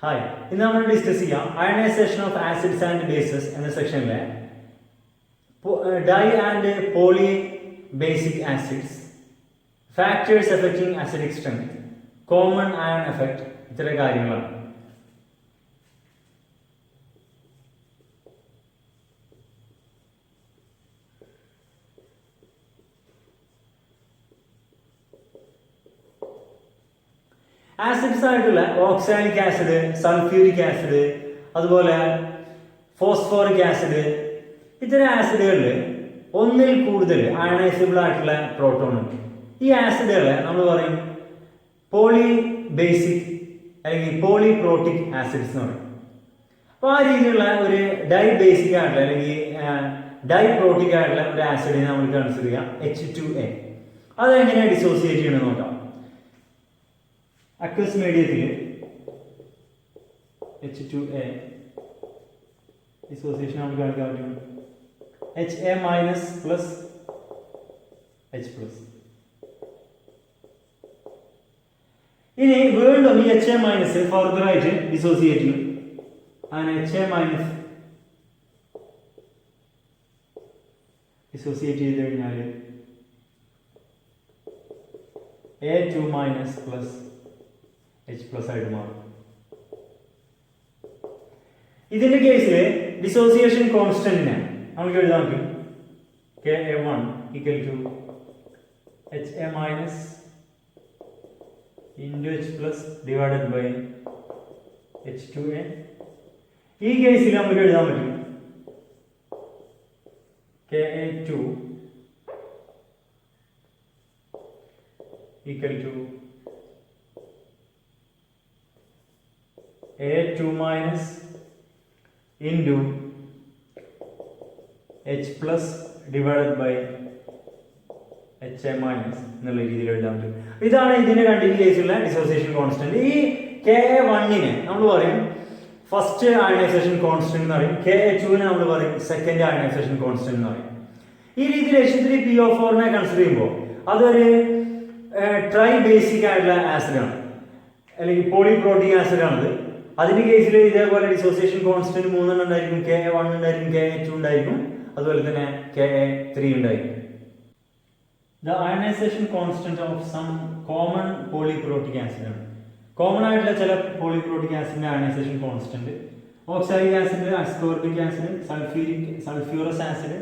Hi, ഇന്ന് നമ്മൾ discuss ചെയ്യാം ionisation of acids and bases എന്ന സെക്ഷനിലെ di and poly basic acids, factors affecting acidic strength, common ion effect, ഇത്തരം കാര്യങ്ങളാണ്. ആസിഡ്സ് ആയിട്ടുള്ള ഓക്സാലിക് ആസിഡ്, സൾഫ്യൂരിക് ആസിഡ്, അതുപോലെ ഫോസ്ഫോറിക് ആസിഡ്, ഇത്തരം ആസിഡുകളിൽ ഒന്നിൽ കൂടുതൽ അയണൈസബിൾ ആയിട്ടുള്ള പ്രോട്ടോൺ ഉണ്ട്. ഈ ആസിഡുകളെ നമ്മൾ പറയും പോളി ബേസിക് അല്ലെങ്കിൽ പോളി പ്രോട്ടിക് ആസിഡ്സ് എന്ന് പറയും. അപ്പോൾ ആ രീതിയിലുള്ള ഒരു ഡൈ ബേസിക് ആയിട്ടുള്ള അല്ലെങ്കിൽ ഡൈ പ്രോട്ടിക് ആയിട്ടുള്ള ഒരു ആസിഡിനെ നമ്മൾ കൺസിഡർ ചെയ്യാം H2A. അതെങ്ങനെയാണ് ഡിസോസിയേറ്റ് ചെയ്യണമെന്ന് നോക്കാം. അക്വസ് മീഡിയത്തിൽ H2A ഡിസോസിയേഷൻ നമുക്ക് കാണിക്കാൻ പറ്റും HA minus plus H plus. ഇനി വീണ്ടും ഈ HA മൈനസ് ഫർദർ ആയിട്ട് ഡിസോസിയേറ്റ് ചെയ്യും. അങ്ങനെ HA മൈനസ് ഡിസോസിയേറ്റ് ചെയ്ത് കഴിഞ്ഞാൽ A2 minus plus H plus ആയിട്ട് മാറും. ഇതിന്റെ കേസിൽ ഡിസോസിയേഷൻ കോൺസ്റ്റന്റിനെ നമുക്ക് എഴുതാൻ പറ്റും Ka1 equal to HA minus into H plus divided by H2A. ഈ കേസിൽ നമുക്ക് എഴുതാൻ പറ്റും Ka2 equal to A2 minus into H plus divided by HA minus എന്നുള്ള രീതിയിൽ എഴുതാൻ പറ്റും. ഇതാണ് ഇതിന്റെ രണ്ടിന്റെ കേസിലുള്ള ഡിസോസിയേഷൻ കോൺസ്റ്റന്റ്. ഈ Ka1നെ നമ്മൾ പറയും ഫസ്റ്റ് അയണൈസേഷൻ കോൺസ്റ്റന്റ് എന്ന് പറയും. Ka2നെ നമ്മൾ പറയും സെക്കൻഡ് അയണൈസേഷൻ കോൺസ്റ്റന്റ് എന്ന് പറയും. ഈ രീതിയിൽ H3PO4നെ കൺസിഡർ ചെയ്യുമ്പോൾ അതൊരു ട്രൈ ബേസിക് ആയിട്ടുള്ള ആസിഡാണ് അല്ലെങ്കിൽ പോളിപ്രോട്ടിക് ആസിഡാണത്. അതിന്റെ കേസിൽ ഇതേപോലെ ഡിസോസിയേഷൻ കോൺസ്റ്റന്റ് 3 ഉണ്ടായിരിക്കും. Ka1 ഉണ്ടായിരിക്കും, Ka2 ഉണ്ടായിരിക്കും, അതുപോലെ തന്നെ Ka3 ഉണ്ടായിരിക്കും. The ionization constant of some common polyprotic acid ആണ്. കോമൺ ആയിട്ടുള്ള ചില പോളിപ്രോട്ടിക് ആസിഡിന്റെ ionisation constant oxalic acid, ascorbic acid, sulphurous acid,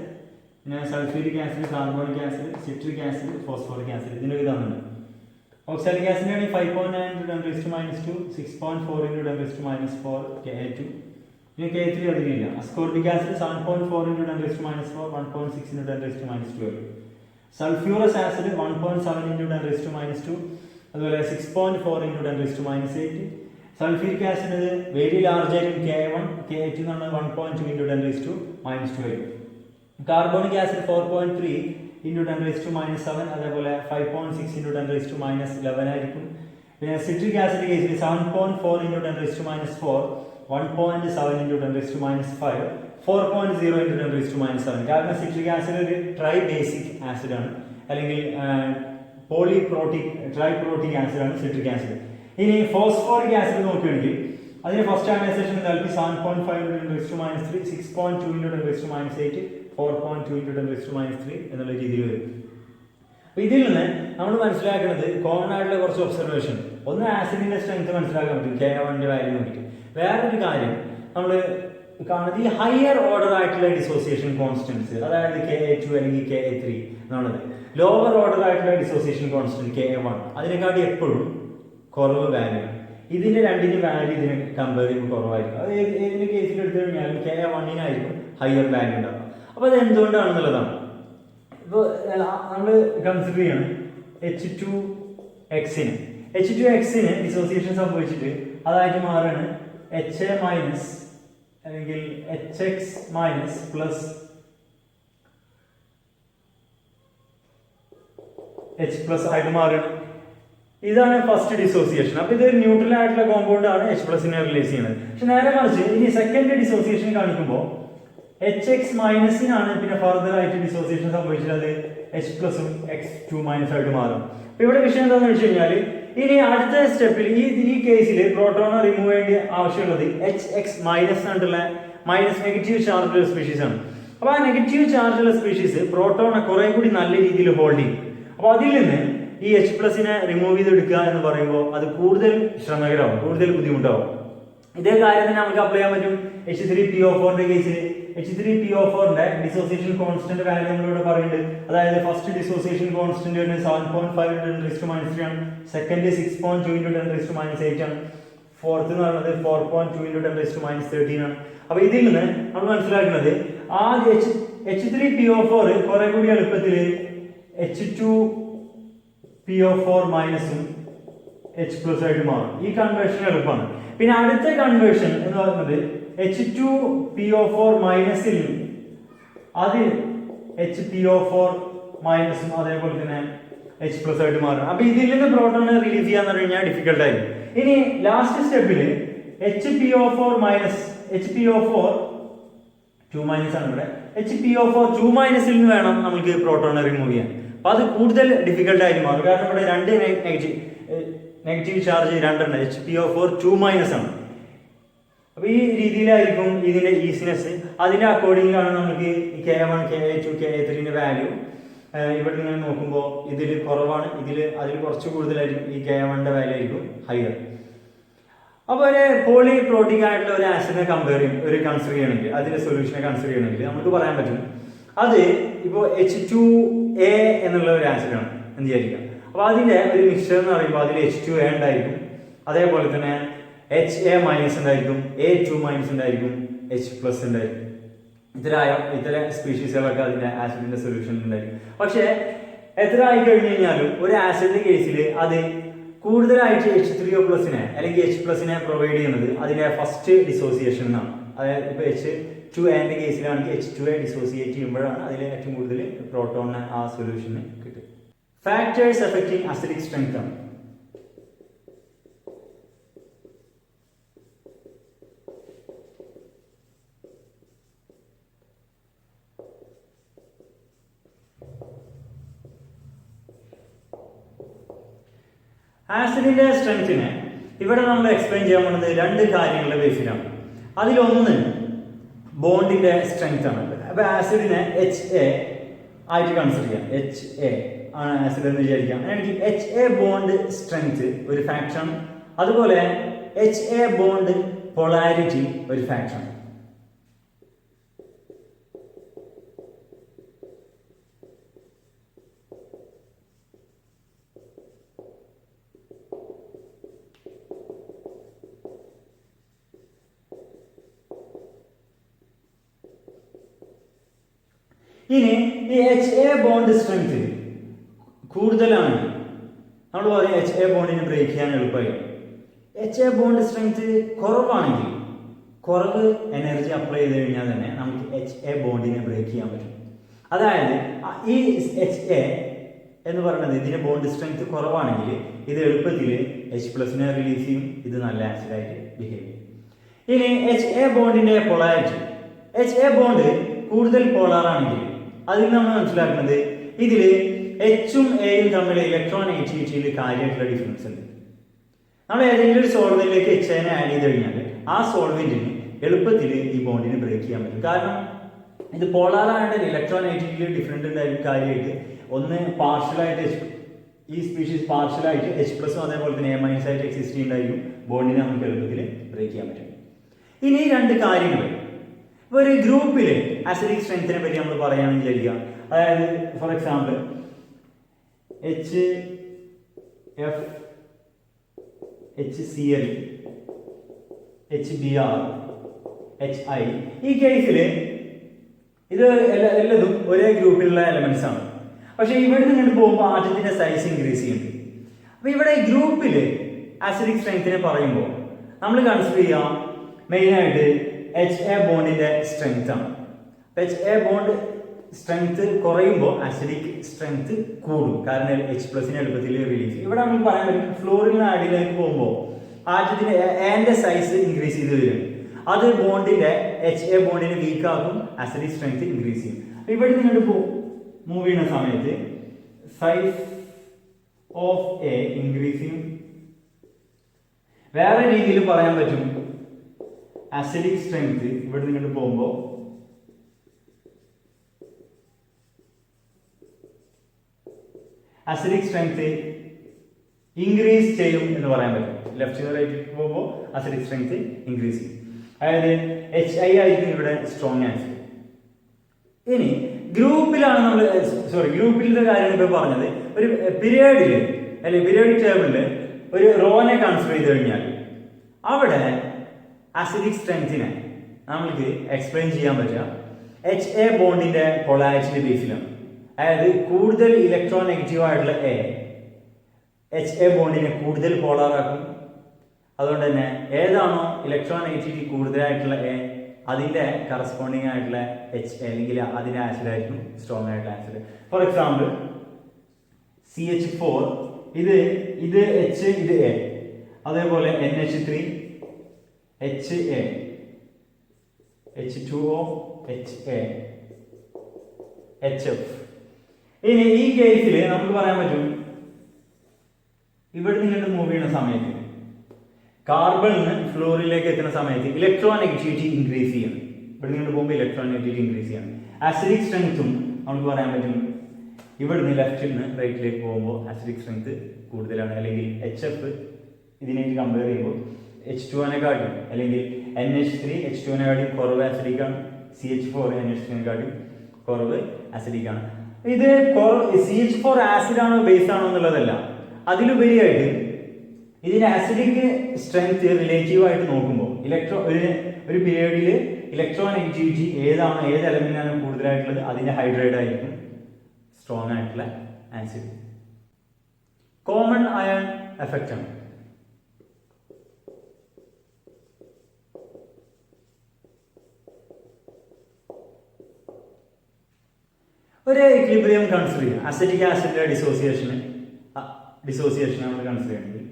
പിന്നെ sulphuric acid, carbonic acid, citric acid, phosphoric acid, ഇതിന്റെ ഇതാണ്. ഓക്സാലിക് ആസിഡ് ആണെങ്കിൽ 5.9 into 10 raised to minus 2, 6.4 into 10 raised to minus 4, Ka2. ഇനി Ka3 അതിലില്ല. Ascorbic acid 7.4 into 10 raised to minus 4, 1.6 into 10 raised to minus 12. Sulphurous acid 1.7 into 10 raised to minus 2, അതുപോലെ 6.4 into 10 raised to minus 8. Sulphuric acid very large ആയിരിക്കും. Ka1, Ka2 എന്ന് പറഞ്ഞാൽ 1.2 into 10 raised to minus 12. Carbonic acid 4.3 into 10 raised to minus 7, അതേപോലെ 5.6 into 10 raised to minus 11 ആയിരിക്കും. പിന്നെ citric acid കേസിൽ 7.4 into 10 raised to minus 4, 1.7 into 10 raised to minus 5, 4.0 into 10 raised to minus 7. കാരണം citric acid ഒരു try basic acid ആണ് അല്ലെങ്കിൽ പോളിപ്രോട്ടിക് ട്രൈപ്രോട്ടിക് acid ആണ് citric acid. ഇനി ഫോസ്ഫോറിക് ആസിഡ് നോക്കുകയാണെങ്കിൽ അതിന് ഫസ്റ്റ് അയണൈസേഷൻ എന്തായാലും 7.5 into 10 raised to minus 3, 6.2 into 10 raised to minus 8, 4.2 into 10 raised to minus 3 എന്നുള്ള രീതിയിൽ വരും. അപ്പോൾ ഇതിൽ നിന്ന് നമ്മൾ മനസ്സിലാക്കുന്നത് കോമൺ ആയിട്ടുള്ള കുറച്ച് ഒബ്സർവേഷൻ. ഒന്ന് ആസിഡിന്റെ സ്ട്രെങ്ത് മനസ്സിലാക്കാൻ പറ്റും Ka1ന്റെ വാല്യൂ നോക്കിയിട്ട്. വേറൊരു കാര്യം നമ്മൾ കാണുന്നത് ഈ ഹയർ ഓർഡർ ആയിട്ടുള്ള ഡിസോസിയേഷൻ കോൺസ്റ്റൻസ്, അതായത് Ka2 അല്ലെങ്കിൽ Ka3 എന്നുള്ളത്. ലോവർ ഓർഡർ ആയിട്ടുള്ള ഡിസോസിയേഷൻ കോൺസ്റ്റന്റ് Ka1 അതിനെക്കാട്ടി എപ്പോഴും കുറവ് വാല്യൂ. ഇതിന്റെ രണ്ടിന്റെ വാല്യൂ ഇതിന് കമ്പയർ ചെയ്യുമ്പോൾ കുറവായിരിക്കും. അത് ഏതിന്റെ കേസിൽ എടുത്തു കഴിഞ്ഞാലും Ka1നായിരിക്കും ഹയർ വാല്യൂ ഉണ്ടാകും. അപ്പോൾ അത് എന്തുകൊണ്ടാണെന്നുള്ളതാണ്. ഇപ്പോൾ നമ്മൾ കൺസിഡർ ചെയ്യണം H2Xന് ഡിസോസിയേഷൻ സംഭവിച്ചിട്ട് അതായിട്ട് മാറാണ് HA മൈനസ് അല്ലെങ്കിൽ HX minus plus H plus ആയിട്ട് മാറുകയാണ്. ഇതാണ് ഫസ്റ്റ് ഡിസോസിയേഷൻ. അപ്പൊ ഇത് ന്യൂട്രൽ ആയിട്ടുള്ള കോമ്പൗണ്ട് ആണ് H പ്ലസിനെ റിലീസ് ചെയ്യുന്നത്. പക്ഷെ നേരെ മറിച്ച് ഇനി സെക്കൻഡ് ഡിസോസിയേഷൻ കാണിക്കുമ്പോൾ HX മൈനസിനാണ് പിന്നെ ഫർദർ ആയിട്ട് ഡിസോസിയേഷൻ സംഭവിച്ചത് H പ്ലസും X2 മൈനസ് ആയിട്ട് മാറും. അപ്പൊ ഇവിടെ വിഷയം എന്താണെന്ന് വെച്ച് കഴിഞ്ഞാൽ ഇനി അടുത്ത സ്റ്റെപ്പിൽ ഈ കേസിൽ പ്രോട്ടോണെ റിമൂവ് ചെയ്യേണ്ട ആവശ്യമുള്ളത് HX മൈനസ് ആയിട്ടുള്ള മൈനസ് നെഗറ്റീവ് ചാർജുള്ള സ്പീഷീസ് ആണ്. അപ്പൊ ആ നെഗറ്റീവ് ചാർജുള്ള സ്പീഷീസ് പ്രോട്ടോണെ കുറെ കൂടി നല്ല രീതിയിൽ ഹോൾഡ് ചെയ്യും. അപ്പൊ അതിൽ നിന്ന് ഈ H+നെ റിമൂവ് ചെയ്തെടുക്കുക എന്ന് പറയുമ്പോൾ അത് കൂടുതൽ ശ്രമകരമാവും, കൂടുതൽ ബുദ്ധിമുട്ടാവും. ഇതേ കാര്യം തന്നെ നമുക്ക് അപ്ലൈ ചെയ്യാൻ പറ്റും H3PO4 കേസിൽ. H3PO4 ഡിസോസിയേഷൻ കോൺസ്റ്റന്റ് വാല്യൂ നമ്മളിവിടെ പറയുന്നുണ്ട്. അതായത് ഫസ്റ്റ് ഡിസോസിയേഷൻ കോൺസ്റ്റന്റ് 7.5 × 10⁻³ ആണ്, സെക്കൻഡ് 6.2 × 10⁻8 ആണ്, ഫോർത്ത് എന്ന് പറയുന്നത് 4.2 × 10⁻13 ആണ്. അപ്പൊ ഇതിൽ നിന്ന് നമ്മൾ മനസ്സിലാക്കുന്നത് ആ H3PO4 കുറെ കൂടി എളുപ്പത്തിൽ H2PO4 മൈനസും H+ ആയിട്ട് മാറും. ഈ കൺവേർഷൻ എളുപ്പമാണ്. പിന്നെ അടുത്ത കൺവേർഷൻ എന്ന് പറയുന്നത് H2PO4 മൈനസിൽ അത് HPO4 മൈനസും അതേപോലെ തന്നെ H+ ആയിട്ട് മാറും. അപ്പൊ ഇതിൽ നിന്ന് പ്രോട്ടോണെ റിലീസ് ചെയ്യാന്ന് പറഞ്ഞു കഴിഞ്ഞാൽ ഡിഫിക്കൽട്ട് ആയിരിക്കും. ഇനി ലാസ്റ്റ് സ്റ്റെപ്പിൽ HPO4 മൈനസ് HPO4 2 മൈനസ് ആണ് ഇവിടെ. HPO4 2 മൈനസിൽ നിന്ന് വേണം നമുക്ക് പ്രോട്ടോണെ റിമൂവ് ചെയ്യാൻ. അപ്പൊ അത് കൂടുതൽ ഡിഫിക്കൽട്ട് ആയിട്ട് മാറും. കാരണം ഇവിടെ രണ്ട് നെഗറ്റീവ് ചാർജ് രണ്ടെണ്ണം HPO4 2 മൈനസ് ആണ്. അപ്പൊ ഈ രീതിയിലായിരിക്കും ഇതിന്റെ ഈസിനെസ്. അതിന്റെ അക്കോർഡിംഗിലാണ് നമുക്ക് K1, Ka2, Ka3 വാല്യൂ ഇവിടെ നിങ്ങൾ നോക്കുമ്പോൾ ഇതിൽ കുറവാണ്, അതിൽ കുറച്ച് കൂടുതലായിരിക്കും. ഈ K1 വാല്യൂ ആയിരിക്കും ഹയർ. അപ്പൊ ഒരു പോളിപ്രോട്ടിക് ആയിട്ടുള്ള ഒരു ആസിഡിനെ കൺസിഡർ ചെയ്യണമെങ്കിൽ, അതിന്റെ സൊല്യൂഷനെ കൺസിഡർ ചെയ്യണമെങ്കിൽ നമുക്ക് പറയാൻ പറ്റും അത് ഇപ്പോൾ H2A എന്നുള്ള ഒരു ആസിഡാണ് എന്ന് വിചാരിക്കാം. അപ്പൊ അതിന്റെ ഒരു മിക്സ്ചർ എന്ന് പറയുമ്പോൾ അതിൽ H2A ഉണ്ടായിരിക്കും, അതേപോലെ തന്നെ HA മൈനസ് ഉണ്ടായിരിക്കും, A2 മൈനസ് ഉണ്ടായിരിക്കും, H+ ഉണ്ടായിരിക്കും. ഇത്തരം സ്പീഷീസുകളൊക്കെ അതിന്റെ ആസിഡിന്റെ സൊല്യൂഷൻ ഉണ്ടായിരിക്കും. പക്ഷെ എത്ര ആയി കഴിഞ്ഞു കഴിഞ്ഞാലും ഒരു ആസിഡിന്റെ കേസിൽ അത് കൂടുതലായിട്ട് H3O+ അല്ലെങ്കിൽ H+നെ പ്രൊവൈഡ് ചെയ്യുന്നത് അതിന്റെ ഫസ്റ്റ് ഡിസോസിയേഷൻ എന്നാണ്. അതായത് ഇപ്പൊ H2A കേസിലാണെങ്കിൽ H2A ഡിസോസിയേറ്റ് ചെയ്യുമ്പോഴാണ് അതിൽ ഏറ്റവും കൂടുതൽ പ്രോട്ടോണിനെ ആ സൊല്യൂഷന് കിട്ടും. ഫാക്ടേഴ്സ് അഫക്റ്റിംഗ് അസിഡിക് സ്ട്രെങ്ത് ആണ്. ആസിഡിന്റെ സ്ട്രെങ്തിനെ ഇവിടെ നമ്മൾ എക്സ്പ്ലെയിൻ ചെയ്യാൻ പോകുന്നത് രണ്ട് കാര്യങ്ങളുടെ ബേസിലാണ്. അതിലൊന്ന് ബോണ്ടിന്റെ സ്ട്രെങ്ത് ആണ്. അപ്പൊ ആസിഡിനെ HA ആയിട്ട് കൺസിഡർ ചെയ്യാം. HA ആണ് ആസിഡ് എന്ന് വിചാരിക്കാം. എനിക്ക് HA ബോണ്ട് സ്ട്രെങ്ത് ഒരു ഫാക്ടറാണ്, അതുപോലെ HA ബോണ്ട് പൊളാരിറ്റി ഒരു ഫാക്ടറാണ്. ഇനി ഈ HA ബോണ്ട് സ്ട്രെങ്ത് കൂടുതലാണ്, നമ്മൾ പറയും HA ബോണ്ടിനെ ബ്രേക്ക് ചെയ്യാൻ എളുപ്പമായി. HA ബോണ്ട് സ്ട്രെങ്ത് കുറവാണെങ്കിൽ, കുറവ് എനർജി അപ്ലൈ ചെയ്ത് കഴിഞ്ഞാൽ തന്നെ നമുക്ക് HA ബോണ്ടിനെ ബ്രേക്ക് ചെയ്യാൻ പറ്റും. അതായത് ഈ HA എന്ന് പറയുന്നത് ഇതിന്റെ ബോണ്ട് സ്ട്രെങ്ത് കുറവാണെങ്കിൽ ഇത് എളുപ്പത്തിൽ H+നെ റിലീസ് ചെയ്യും, ഇത് നല്ല ആസിഡായിട്ട് ബിഹേവ് ചെയ്യും. ഇനി HA ബോണ്ടിന്റെ പൊളാരിറ്റി, HA ബോണ്ട് കൂടുതൽ പോളാർ ആണെങ്കിൽ അതിൽ നമ്മൾ മനസ്സിലാക്കുന്നത് ഇതിൽ H-ഉം A-യും തമ്മിൽ ഇലക്ട്രോനെഗറ്റിവിറ്റിയിൽ കാര്യമായിട്ടുള്ള ഡിഫറൻസ് ഉണ്ട്. നമ്മൾ ഏതെങ്കിലും ഒരു സോൾവെന്റിലേക്ക് HAനെ ആഡ് ചെയ്ത് കഴിഞ്ഞാൽ ആ സോൾവെന്റിന് എളുപ്പത്തിൽ ഈ ബോണ്ടിനെ ബ്രേക്ക് ചെയ്യാൻ പറ്റും. കാരണം ഇത് പോളാർ ആയിട്ട് ഇലക്ട്രോനെഗറ്റിവിറ്റിയിൽ ഡിഫറൻറ്റ് ഉണ്ടായിരിക്കും. കാര്യമായിട്ട് ഒന്ന് പാർഷ്യലായിട്ട് ഈ സ്പീഷീസ് പാർഷ്യലായിട്ട് H+ഉം അതേപോലെ തന്നെ A- ആയിട്ട് എക്സിസ്റ്റ് ചെയ്യുന്നുണ്ടായിരിക്കും. ബോണ്ടിനെ നമുക്ക് എളുപ്പത്തിൽ ബ്രേക്ക് ചെയ്യാൻ പറ്റും. ഇനി രണ്ട് കാര്യങ്ങൾ, ഒരു ഗ്രൂപ്പിൽ ആസിഡിക് സ്ട്രെങ്തിനെ പറ്റി നമ്മൾ പറയാമെന്ന് വിചാരിക്കുക. അതായത് for example HF, HCl, HBr, HI. ഈ കേസിൽ ഇത് എല്ലാതും ഒരേ ഗ്രൂപ്പിലുള്ള എലമെന്റ്സ് ആണ്. പക്ഷെ ഇവിടെ നിന്ന് പോകുമ്പോൾ ആറ്റത്തിന്റെ സൈസ് ഇൻക്രീസ് ചെയ്യുന്നുണ്ട്. അപ്പൊ ഇവിടെ ഗ്രൂപ്പിൽ ആസിഡിക് സ്ട്രെങ്തിനെ പറയുമ്പോൾ നമ്മൾ കൺസിഡർ ചെയ്യാം മെയിനായിട്ട് HA ബോണ്ടിന്റെ സ്ട്രെങ്ത് ആണ്. HA ബോണ്ട് സ്ട്രെങ്ത് കുറയുമ്പോൾ ആസിഡിക് സ്ട്രെങ്ത് കൂടും, കാരണം H+നെ എളുപ്പത്തിൽ റിലീസ്. ഇവിടെ നമുക്ക് പറയാൻ പറ്റും ഫ്ലോറിൻ ആഡിലേക്ക് പോകുമ്പോൾ ആറ്റത്തിന്റെ എന്റെ സൈസ് ഇൻക്രീസ് ചെയ്ത് വരും. അത് ബോണ്ടിന്റെ HA ബോണ്ടിനെ വീക്ക് ആക്കും, ആസിഡിക് സ്ട്രെങ്ത് ഇൻക്രീസ് ചെയ്യും. ഇവിടെ നിങ്ങൾ മൂവ് ചെയ്യുന്ന സമയത്ത് സൈസ് ഓഫ് A ഇൻക്രീസ് ചെയ്യും, വേറെ രീതിയിൽ പറയാൻ പറ്റും, അസിഡിക് സ്ട്രെങ്ത് ഇവിടെ നിന്ന് പോകുമ്പോൾ അസിഡിക് സ്ട്രെങ്ത് ഇൻക്രീസ് ചെയ്യും എന്ന് പറയാൻ പറ്റും. ലെഫ്റ്റ് റൈറ്റ് പോകുമ്പോൾ അസിഡിക് സ്ട്രെങ്ത് ഇൻക്രീസ് ചെയ്യും. അതായത് HI ആയിരിക്കും ഇവിടെ സ്ട്രോങ് ആൻസർ. ഇനി ഗ്രൂപ്പിലാണ് നമ്മൾ ഗ്രൂപ്പിലെ കാര്യമാണ് ഇപ്പോൾ പറഞ്ഞത്. ഒരു പീരിയഡിൽ അല്ലെങ്കിൽ പീരിയോഡിക് ടേബിളിൽ ഒരു റോനെ കൺസിഡർ ചെയ്ത് കഴിഞ്ഞാൽ അവിടെ അസിഡിക് സ്ട്രെങ്തിനെ നമ്മൾക്ക് എക്സ്പ്ലെയിൻ ചെയ്യാൻ പറ്റുക HA ബോണ്ടിന്റെ പൊളാരിറ്റി ബേസിലാണ്. അതായത് കൂടുതൽ ഇലക്ട്രോൺ നെഗറ്റീവ് ആയിട്ടുള്ള HA ബോണ്ടിനെ കൂടുതൽ പോളാർ ആക്കും. അതുകൊണ്ട് തന്നെ ഏതാണോ ഇലക്ട്രോൺ നെഗറ്റിവിറ്റി കൂടുതലായിട്ടുള്ള അതിന്റെ കറസ്പോണ്ടിങ് ആയിട്ടുള്ള HA അല്ലെങ്കിൽ അതിന്റെ ആസിഡ് ആയിരിക്കും സ്ട്രോങ് ആയിട്ടുള്ള ആസിഡ്. ഫോർ എക്സാമ്പിൾ CH4 ഇത് H, ഇത് A. അതേപോലെ NH3 HA, H2O HA, HF. ഇനി ഈ കേസിൽ നമുക്ക് പറയാൻ പറ്റും, ഇവിടെ നിങ്ങളുടെ മൂവ് ചെയ്യുന്ന സമയത്ത് കാർബണിന് ഫ്ലോറിലേക്ക് എത്തുന്ന സമയത്ത് ഇലക്ട്രോൺ നെഗറ്റിവിറ്റി ഇൻക്രീസ് ചെയ്യണം. ഇവിടെ നിങ്ങൾ പോകുമ്പോൾ ഇലക്ട്രോൺ നെഗറ്റിവിറ്റി ഇൻക്രീസ് ചെയ്യണം. അസിഡിക് സ്ട്രെങ്ത്തും നമുക്ക് പറയാൻ പറ്റും, ഇവിടുന്ന് ലെഫ്റ്റിൽ നിന്ന് റൈറ്റിലേക്ക് പോകുമ്പോൾ അസിഡിക് സ്ട്രെങ്ത് കൂടുതലാണ്. അല്ലെങ്കിൽ HF ഇതിനായിട്ട് കമ്പയർ ചെയ്യുമ്പോൾ H2നെക്കാട്ടും അല്ലെങ്കിൽ NH3 H2നെക്കാട്ടും കുറവ് അസിഡിക്കാണ്. CH4 NH3നെക്കാട്ടും കുറവ് അസിഡിക്കാണ്. ഇത് CH4 ആസിഡ് ആണോ ബേസ് ആണോ എന്നുള്ളതല്ല, അതിലുപരിയായിട്ട് ഇതിന്റെ അസിഡിക് സ്ട്രെങ്ത് റിലേറ്റീവ് ആയിട്ട് നോക്കുമ്പോൾ ഒരു പീരിയഡിൽ ഇലക്ട്രോൺ നെഗറ്റിവിറ്റി ഏത് എലമെന്റാണ് കൂടുതലായിട്ടുള്ളത് അതിന്റെ ഹൈഡ്രേറ്റ് ആയിരിക്കും സ്ട്രോങ് ആയിട്ടുള്ള ആസിഡ്. കോമൺ അയൺ എഫക്റ്റ് ആണ്. ഒരു ഇക്വിലിബ്രിയം കൺസിഡർ ചെയ്യാം. അസറ്റിക് ആസിഡിന്റെ ഡിസോസിയേഷൻ നമ്മൾ കൺസിഡർ ചെയ്യണമെങ്കിൽ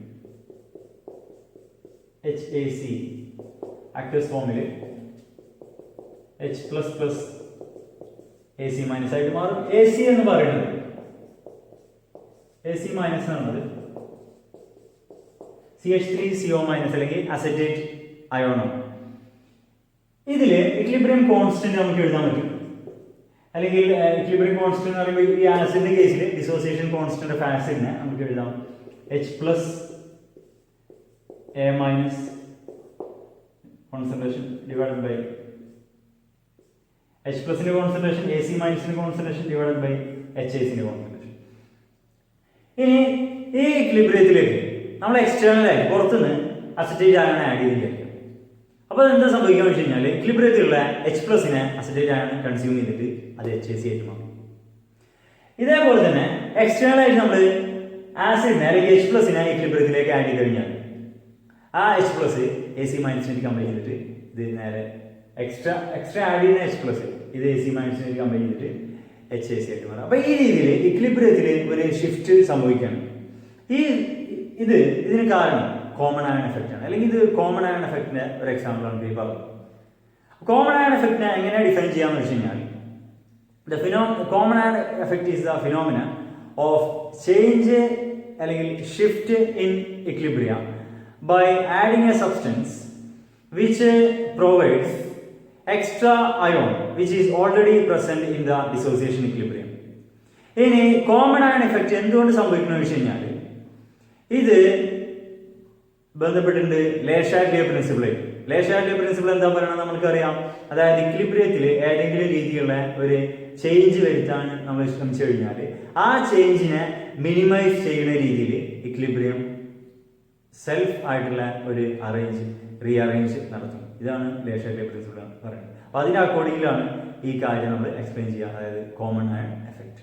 HAC അക്വസ് ഫോമിൽ H++ AC- ആയിട്ട് മാറും. AC എന്ന് പറയുന്നത് AC- എന്നുള്ളത് CH3CO- അല്ലെങ്കിൽ അസറ്റേറ്റ് അയോണാണ്. ഇതില് ഇക്വിലിബ്രിയം കോൺസ്റ്റന്റ് നമുക്ക് എഴുതാൻ പറ്റും. അല്ലെങ്കിൽ ഇക്വിലിബ്രിയം കോൺസ്റ്റന്റ് എന്ന് പറയുമ്പോൾ ഈ ആസിഡിന്റെ കേസിൽ ഡിസോസിയേഷൻ കോൺസ്റ്റന്റ് ഓഫ് ആസിഡിനെ നമുക്ക് എഴുതാം H+A- concentration divided by H+ ന്റെ കോൺസെൻട്രേഷൻ AC- ന്റെ കോൺസെൻട്രേഷൻ ഡിവൈഡഡ് ബൈ HAC ന്റെ കോൺസെൻട്രേഷൻ. ഇനി ഈ ഇക്വിലിബ്രിയത്തിലേക്ക് നമ്മൾ എക്സ്റ്റേണൽ ആയി പുറത്തുനിന്ന് അസറ്റേറ്റ് അയോൺ ആഡ് ചെയ്തിരിക്കും. അപ്പോൾ എന്താ സംഭവിക്കുക വെച്ച് കഴിഞ്ഞാൽ ഇക്വിലിബ്രിയത്തിലുള്ള H+നെ അസറ്റേറ്റ് അയോൺ കൺസ്യൂം ചെയ്തിട്ട് അത് HAC ആയിട്ട് മാറും. ഇതേപോലെ തന്നെ എക്സ്റ്റേണൽ ആയിട്ട് നമ്മൾ ആസിഡിനെ അല്ലെങ്കിൽ H+നെ ഇക്വിലിബ്രിയത്തിലേക്ക് ആഡ് ചെയ്ത് കഴിഞ്ഞാൽ ആ H+ AC- കമ്പയർ ചെയ്തിട്ട് ഇത് നേരെ എക്സ്ട്രാ ആഡ് ചെയ്യുന്ന H+ ഇത് AC- കമ്പയർ ചെയ്തിട്ട് HAC ആയിട്ട് മാറും. അപ്പൊ ഈ രീതിയിൽ ഇക്വിലിബ്രിയത്തിൽ ഒരു ഷിഫ്റ്റ് സംഭവിക്കുകയാണ്. ഇതിന് കാരണം കോമൺ അയൺ എഫക്റ്റ് ആണ്. അല്ലെങ്കിൽ ഇത് കോമൺ അയൺ എഫക്റ്റിന്റെ ഒരു എക്സാമ്പിൾ ആണ് ഈ പറഞ്ഞത്. കോമൺ അയൺ എഫക്റ്റിനെ എങ്ങനെ ഡിഫൈൻ ചെയ്യാന്ന് വെച്ച് കഴിഞ്ഞാൽ common ion effect is the phenomena of change അല്ലെങ്കിൽ shift in equilibrium by adding a substance which provides extra ion which is already present in the dissociation equilibrium. ഇനി common ion effect എന്തുകൊണ്ട് സംഭവിക്കുന്നു വെച്ച് കഴിഞ്ഞാൽ ഇത് ബന്ധപ്പെട്ടിട്ടുണ്ട് ലേഷാർഡിയ പ്രിൻസിപ്പിളായിട്ട്. ലേഷാർഡിയ പ്രിൻസിപ്പിൾ എന്താ പറയുന്നത് നമ്മൾക്കറിയാം. അതായത് ഇക്വിലിബ്രിയത്തിൽ ഏതെങ്കിലും രീതിയിലുള്ള ഒരു ചേഞ്ച് വരുത്താൻ നമ്മൾ ശ്രമിച്ചു കഴിഞ്ഞാൽ ആ ചേഞ്ചിനെ മിനിമൈസ് ചെയ്യുന്ന രീതിയിൽ ഇക്വിലിബ്രിയം സെൽഫ് ആയിട്ടുള്ള ഒരു റീഅറേഞ്ച് നടത്തും. ഇതാണ് ലേഷാർഡിയ പ്രിൻസിപ്പിൾ പറയുന്നത്. അപ്പൊ അതിന്റെ അക്കോർഡിംഗിലാണ് ഈ കാര്യം നമ്മൾ എക്സ്പ്ലെയിൻ ചെയ്യുക, അതായത് കോമൺ അയൺ എഫക്റ്റ്.